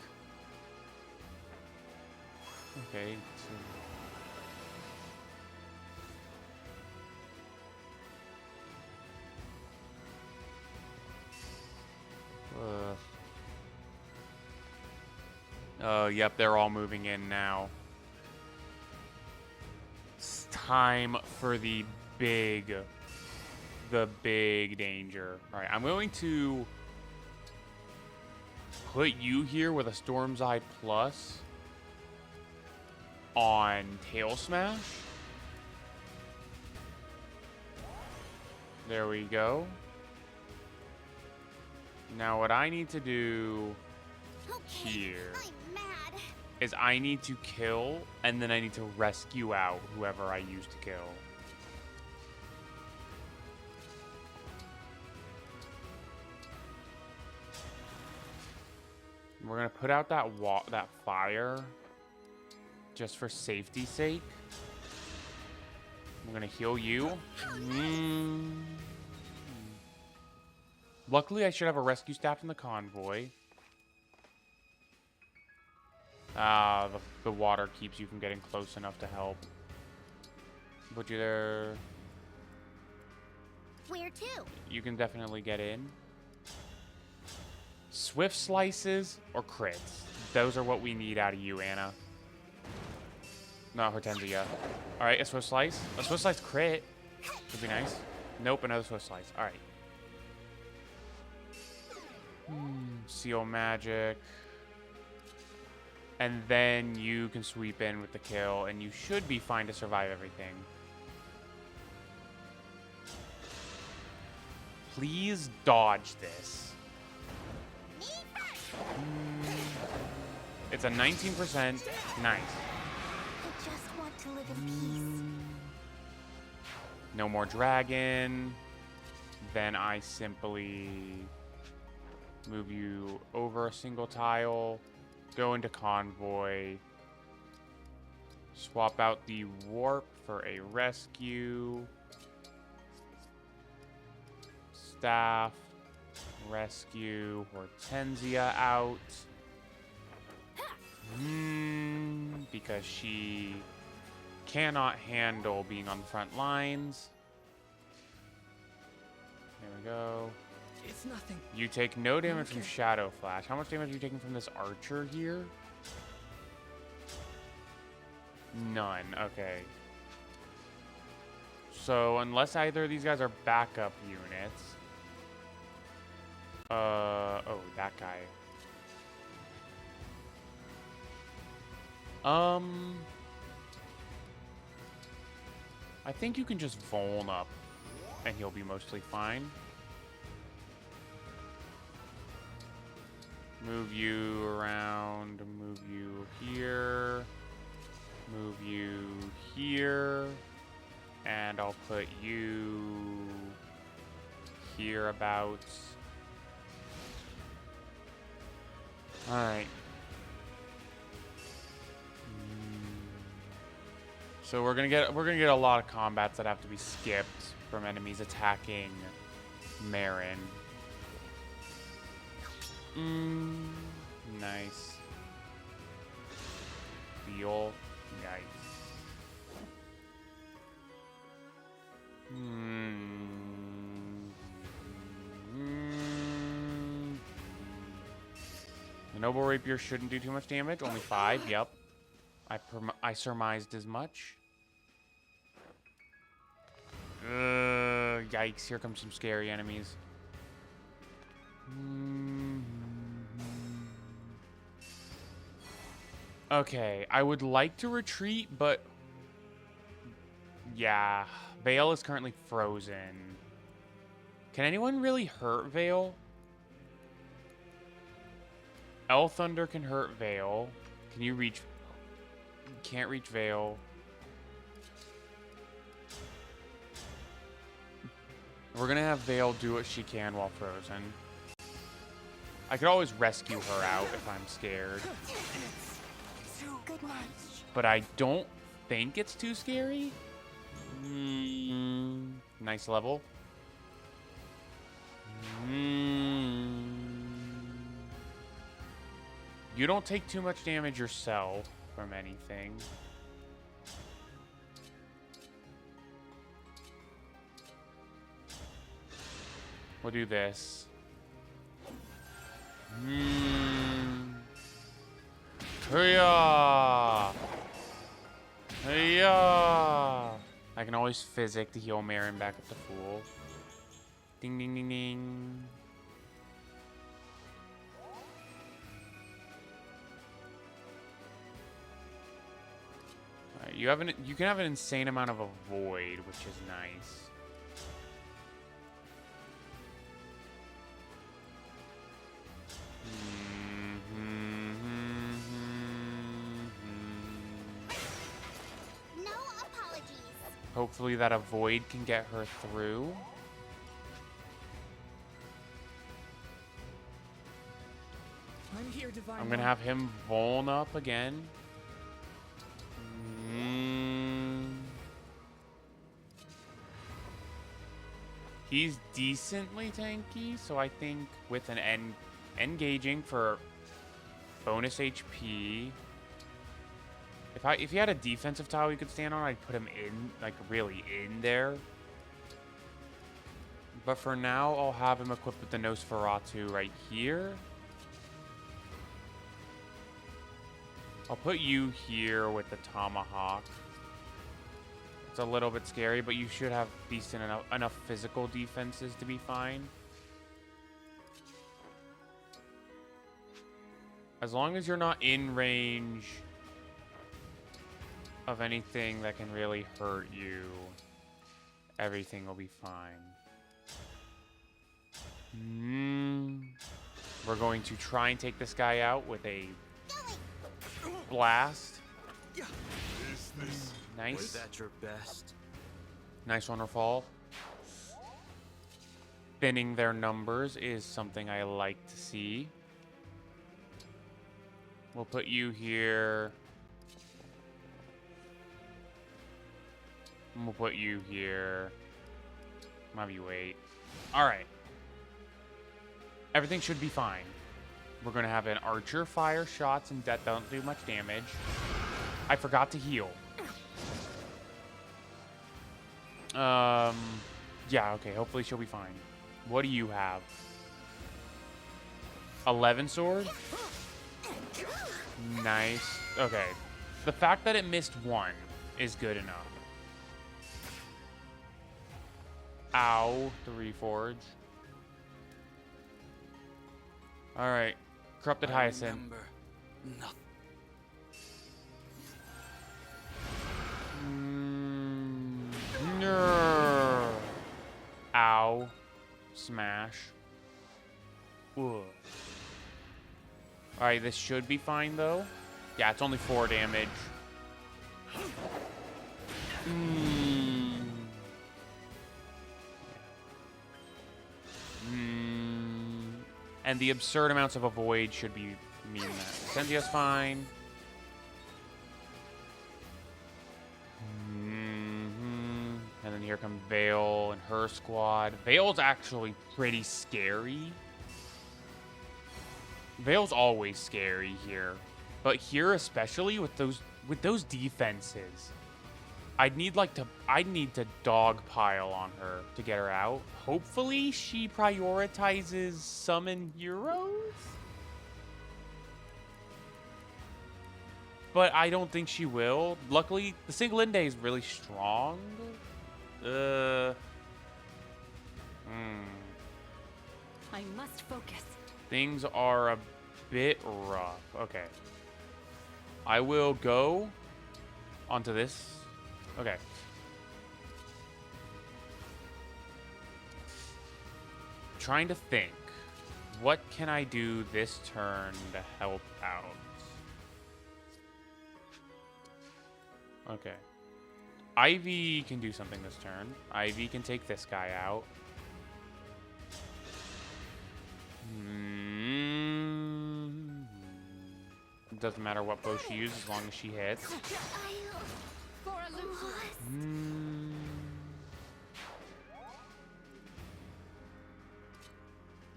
Okay, so... Oh, yep, they're all moving in now. It's time for the big danger. All right, I'm going to put you here with a Storm's Eye Plus on Tail Smash. There we go. Now what I need to do here is I need to kill, and then I need to rescue out whoever I used to kill. We're gonna put out that fire just for safety's sake. I'm gonna heal you. Luckily, I should have a rescue staff in the convoy. The water keeps you from getting close enough to help. Put you there. Where to? You can definitely get in. Swift slices or crits. Those are what we need out of you, Anna. No, Hortensia. All right, a swift slice. A swift slice crit would be nice. Nope, another swift slice. All right. Seal magic. And then you can sweep in with the kill, and you should be fine to survive everything. Please dodge this. It's a 19%. Nice. I just want to live in peace. No more dragon. Then I simply move you over a single tile. Go into convoy. Swap out the warp for a rescue. Staff. Rescue Hortensia out. Because she cannot handle being on the front lines. There we go. It's nothing. You take no damage from Shadow Flash. How much damage are you taking from this archer here? None. Okay. So, unless either of these guys are backup units. Oh, that guy. I think you can just Voln up and he'll be mostly fine. Move you around, move you here, move you here, and I'll put you hereabouts. Alright. So we're gonna get a lot of combats that have to be skipped from enemies attacking Marin. Nice. Feel nice. The Noble Rapier shouldn't do too much damage. Only 5. Yep. I surmised as much. Yikes. Here comes some scary enemies. Okay. I would like to retreat, but... yeah. Vale is currently frozen. Can anyone really hurt Vale? El Thunder can hurt Vale. Can you reach... can't reach Vale. We're gonna have Vale do what she can while frozen. I could always rescue her out if I'm scared. Good night. But I don't think it's too scary. Nice level. You don't take too much damage yourself from anything. We'll do this. Hiya! Hiya! I can always physic to heal Marin back up to full. Ding ding ding ding. Alright, you can have an insane amount of avoid, which is nice. No apologies. Hopefully that avoid can get her through. I'm here, Divine. I'm gonna have him Voln up again. He's decently tanky, so I think with an engaging for bonus HP. If he had a defensive tile he could stand on, I'd put him in, like, really in there. But for now, I'll have him equipped with the Nosferatu right here. I'll put you here with the Tomahawk. It's a little bit scary, but you should have decent enough physical defenses to be fine. As long as you're not in range of anything that can really hurt you, everything will be fine. We're going to try and take this guy out with a blast. Nice. Was that your best? Nice Wonderfall. Thinning their numbers is something I like to see. We'll put you here. And we'll put you here. I'll have you wait. Alright. Everything should be fine. We're going to have an archer fire shots and that don't do much damage. I forgot to heal. Yeah, okay. Hopefully she'll be fine. What do you have? 11 sword? Nice. Okay. The fact that it missed 1 is good enough. Ow. The Reforge. Alright. Corrupted Hyacinth. Nothing. Ow. Smash. Ugh. Alright, this should be fine, though. Yeah, it's only 4 damage. And the absurd amounts of avoid should be mean that Senzia's fine. And then here comes Vale and her squad. Vale's actually pretty scary. Vale's always scary here, but here especially with those defenses, I'd need to dogpile on her to get her out. Hopefully she prioritizes summon heroes, but I don't think she will. Luckily, the Singlinde is really strong. I must focus. Things are a bit rough. Okay. I will go onto this. Okay. Trying to think. What can I do this turn to help out? Okay. Ivy can do something this turn. Ivy can take this guy out. It doesn't matter what bow she uses as long as she hits.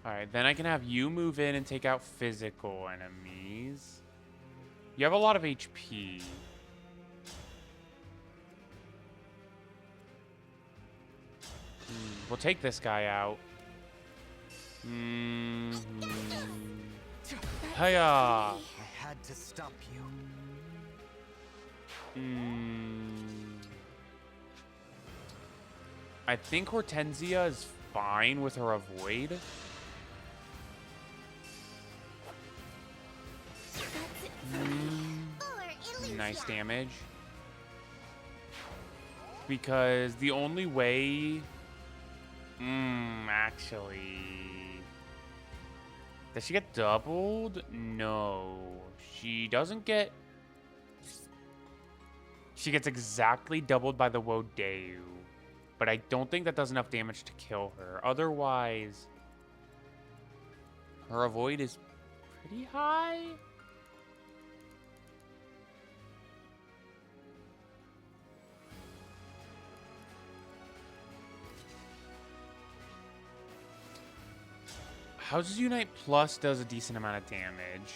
Alright, then I can have you move in and take out physical enemies. You have a lot of HP. We'll take this guy out. Hiya! I had to stop you. I think Hortensia is fine with her avoid. Nice damage. Because the only way... actually... Does she get doubled? No. She doesn't get... She gets exactly doubled by the Wodeu. But I don't think that does enough damage to kill her. Otherwise... Her avoid is pretty high. Houses Unite Plus does a decent amount of damage.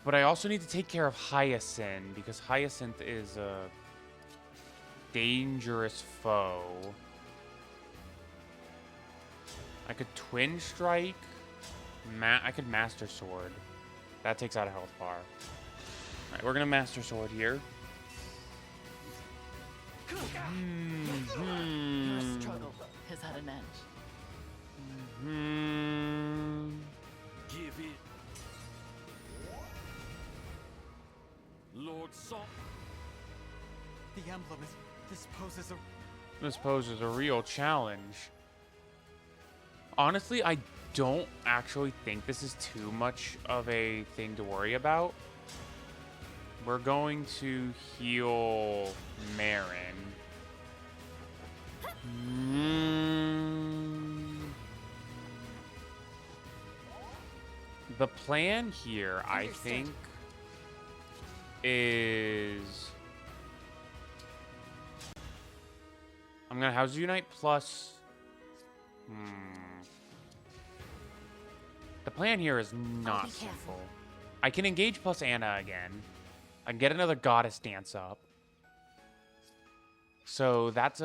But I also need to take care of Hyacinth, because Hyacinth is a dangerous foe. I could Twin Strike. I could Master Sword. That takes out a health bar. Alright, we're going to Master Sword here. Your struggle has had an end. Give it. Lord Song. The emblem is... This poses a real challenge. Honestly, I don't actually think this is too much of a thing to worry about. We're going to heal Marin. The plan here, I think, is... I'm going to House Unite plus... The plan here is not simple. I can engage plus Anna again. I can get another Goddess Dance up. So that's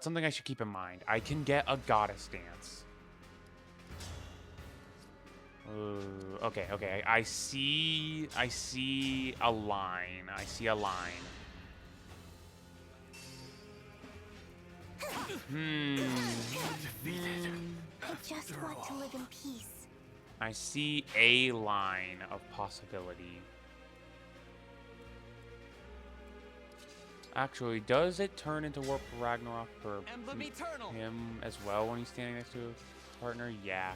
something I should keep in mind. I can get a Goddess Dance. Okay. I see a line. I just want to live in peace. I see a line of possibility. Actually, does it turn into Warp Ragnarok for Emblem Eternal. him as well when he's standing next to a partner? Yeah.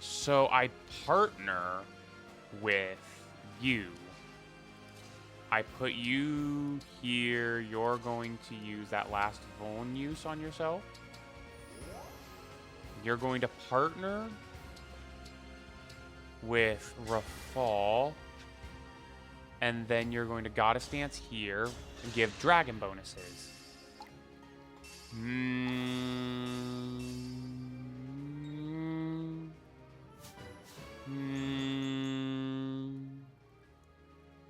So I partner with you. I put you here. You're going to use that last Vuln use on yourself. You're going to partner with Rafal. And then you're going to Goddess Dance here and give dragon bonuses.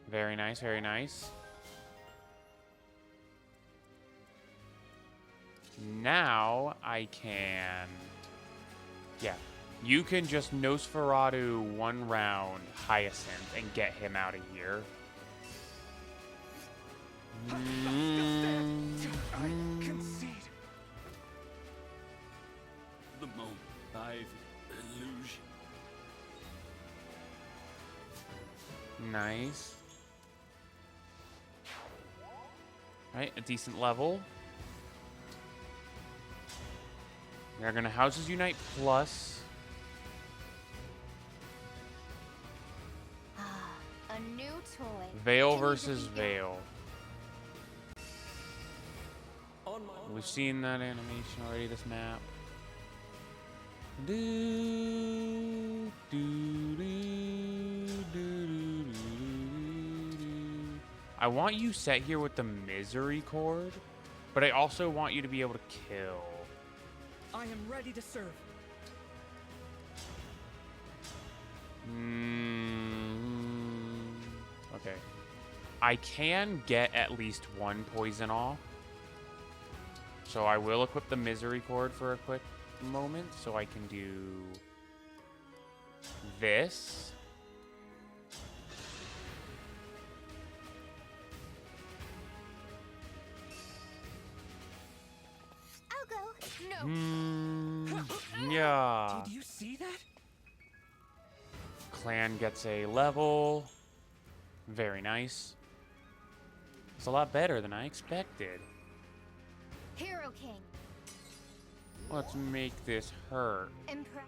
Very nice, very nice. Now I can... Yeah. You can just Nosferatu one round Hyacinth and get him out of here. I concede. The moment I've illusion. Nice. Right, a decent level. We're gonna Houses Unite Plus. A new toy. Veil Can you versus defeat it? Veil. On my We've seen that animation already, this map. Do, do, do, do, do, do. I want you set here with the Misery Chord, but I also want you to be able to kill. I am ready to serve. Okay. I can get at least one poison off. So I will equip the Misery Chord for a quick moment, so I can do this. I'll go. No. Yeah. Did you see that? Clan gets a level. Very nice. It's a lot better than I expected. Hero King. Let's make this hurt. Emperor.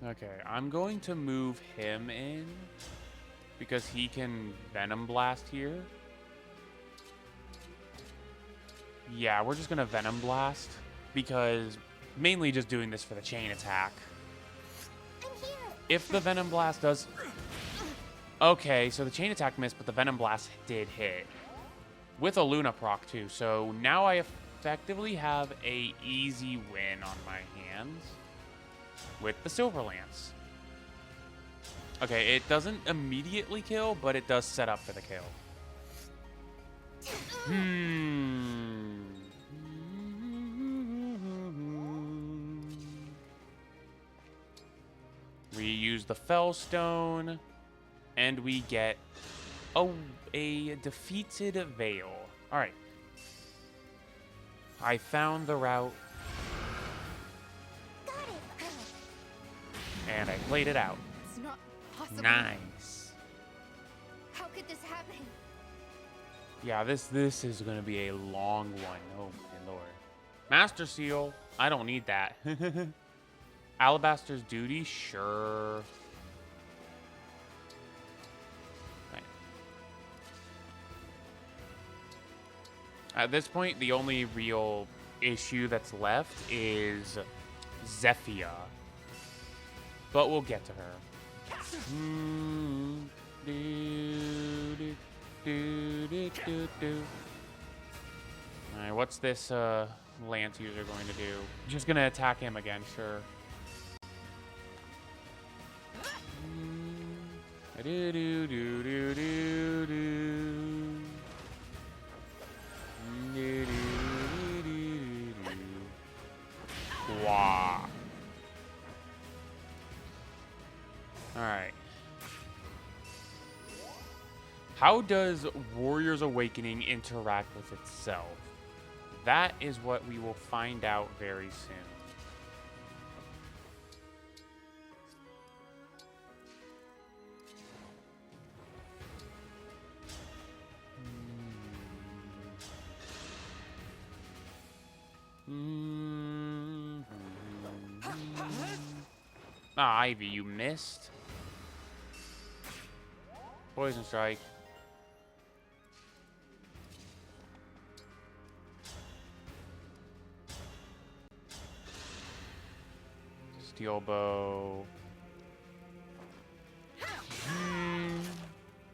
Okay, I'm going to move him in because he can Venom Blast here. Yeah, we're just gonna Venom Blast because mainly just doing this for the chain attack. I'm here. If the Venom Blast does... Okay, so the chain attack missed, but the Venom Blast did hit. With a Luna proc too, so now I effectively have a easy win on my hands with the Silver Lance. Okay, it doesn't immediately kill, but it does set up for the kill. We use the Fellstone, and we get a defeated Veil. All right. I found the route, Got it. and I played it out. It's not possible. Nice. How could this happen? Yeah, this is going to be a long one. Oh, my lord. Master Seal. I don't need that. Alabaster's Duty? Sure. Right. At this point, the only real issue that's left is Zephia. But we'll get to her. Alright, what's this Lance user going to do? Just gonna attack him again, sure. Wow. Alright. How does Warrior's Awakening interact with itself? That is what we will find out very soon. Ah, Ivy, you missed. Poison strike. Steel bow.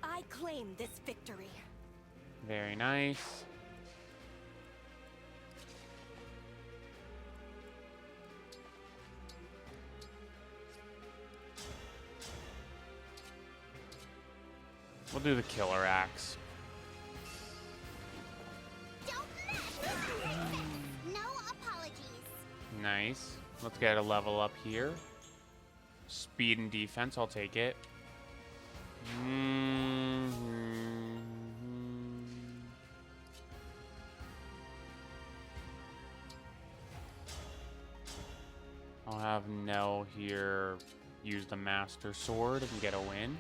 I claim this victory. Very nice. We'll do the killer axe. Don't mess. No apologies. Nice. Let's get a level up here. Speed and defense, I'll take it. I'll have Nell here use the Master Sword and get a win.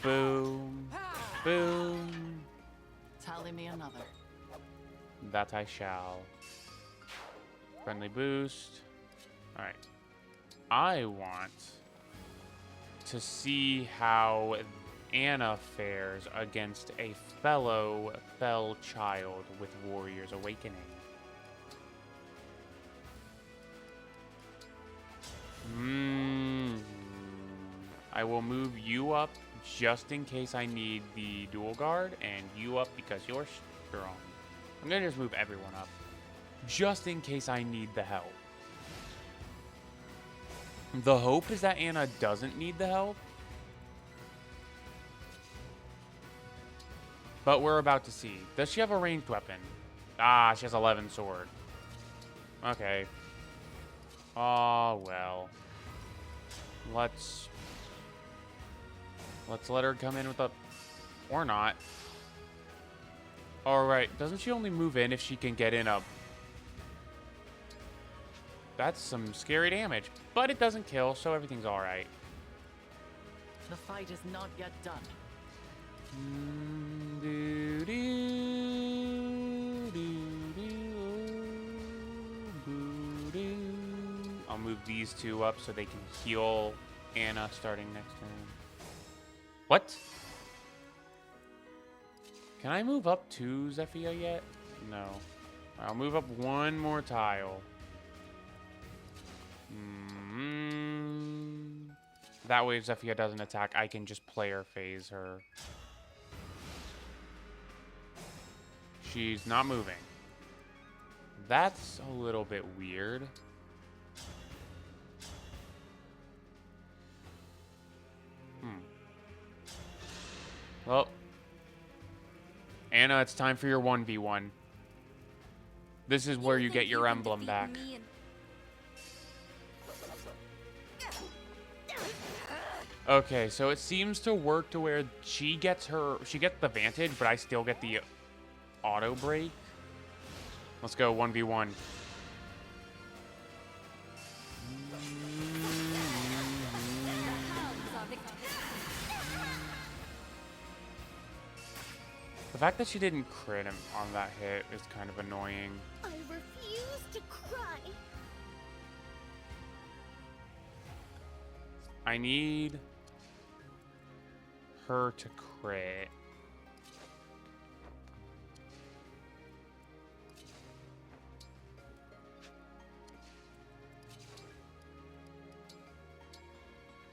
Boom. Boom. Tally me another. That I shall. Friendly boost. Alright. I want to see how Anna fares against a fellow fell child with Warrior's Awakening. I will move you up just in case I need the dual guard, and you up because you're strong. I'm gonna just move everyone up, just in case I need the help. The hope is that Anna doesn't need the help, but we're about to see. Does she have a ranged weapon? Ah, she has 11 sword. Okay. Oh, well. Let's let her come in with a... Or not. Alright, doesn't she only move in if she can get in a... That's some scary damage. But it doesn't kill, so everything's alright. The fight is not yet done. I'll move these two up so they can heal Anna starting next turn. What? Can I move up to Zephyr yet? No. I'll move up one more tile. That way if Zephyr doesn't attack, I can just player phase her. She's not moving. That's a little bit weird. Well, Anna, it's time for your 1v1. This is where you get your emblem back. Okay, so it seems to work to where she gets the advantage, but I still get the auto break. Let's go 1v1. The fact that she didn't crit him on that hit is kind of annoying. I refuse to cry. I need her to crit.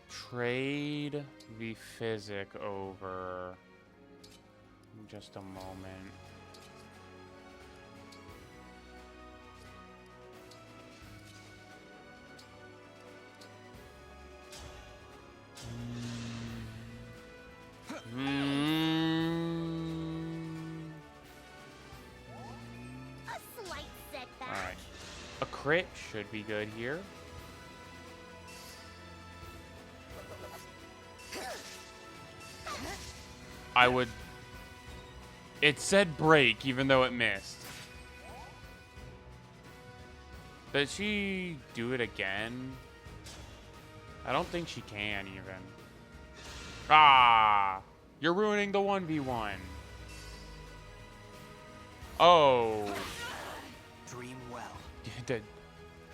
Trade the physic over. Just a moment. A slight setback. All right. A crit should be good here. I would... It said break, even though it missed. Does she do it again? I don't think she can, even. Ah! You're ruining the 1v1. Oh. Dream well.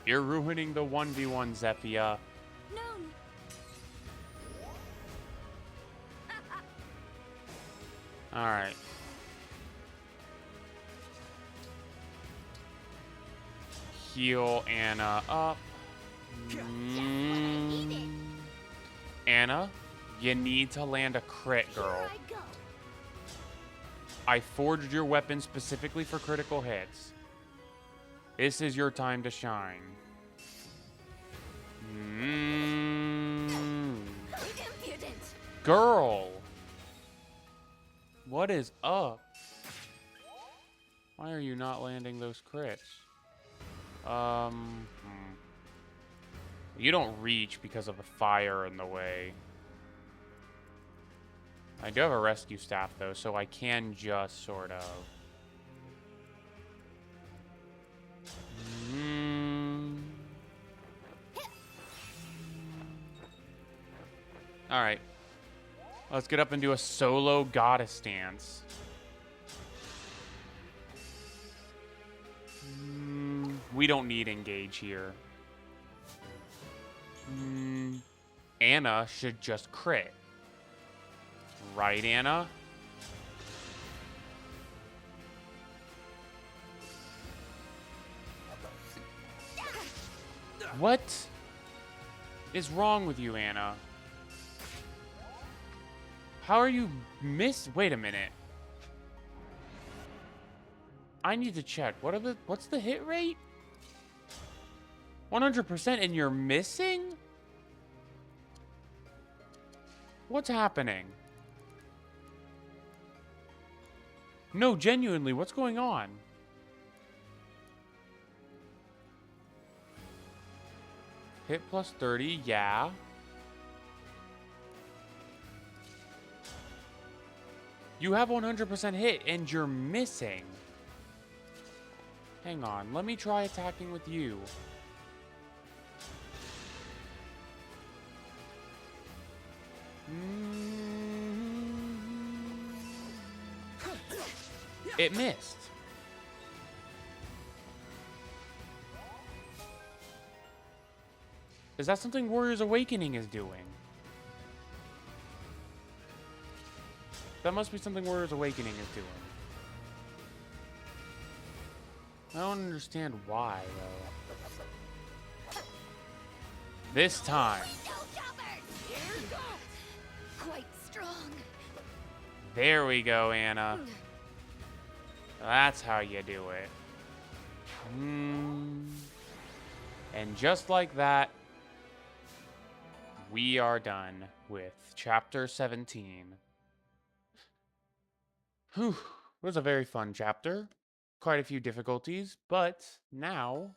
You're ruining the 1v1, Zephia. No. Alright. Heal Anna up. Anna, you need to land a crit, girl. Here I go. I forged your weapon specifically for critical hits. This is your time to shine. Impudent. Girl! What is up? Why are you not landing those crits? You don't reach because of the fire in the way. I do have a rescue staff, though, so I can just sort of... Alright. Let's get up and do a solo goddess dance. We don't need engage here. Anna should just crit. Right, Anna? What is wrong with you, Anna? How are you Wait a minute. I need to check. What's the hit rate? 100% and you're missing? What's happening? No, genuinely, what's going on? Hit plus 30, yeah. You have 100% hit and you're missing. Hang on, let me try attacking with you. It missed. Is that something Warriors Awakening is doing? That must be something Warriors Awakening is doing. I don't understand why, though. This time. Quite strong. There we go, Anna. That's how you do it. And just like that, we are done with Chapter 17. Whew. It was a very fun chapter. Quite a few difficulties, but now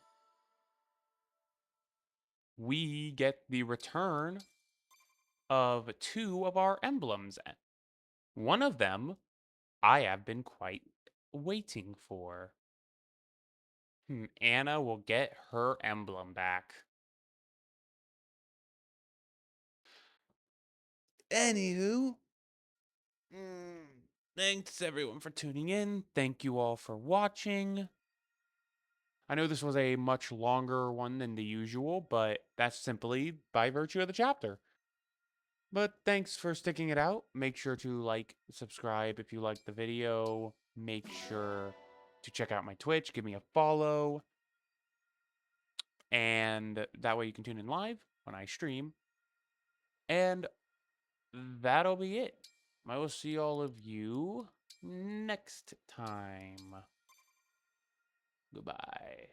we get the return of 2 of our emblems. One of them I have been quite waiting for. Anna will get her emblem back. Anywho, thanks everyone for tuning in. Thank you all for watching. I know this was a much longer one than the usual, but that's simply by virtue of the chapter. But thanks for sticking it out. Make sure to like, subscribe if you liked the video. Make sure to check out my Twitch. Give me a follow. And that way you can tune in live when I stream. And that'll be it. I will see all of you next time. Goodbye.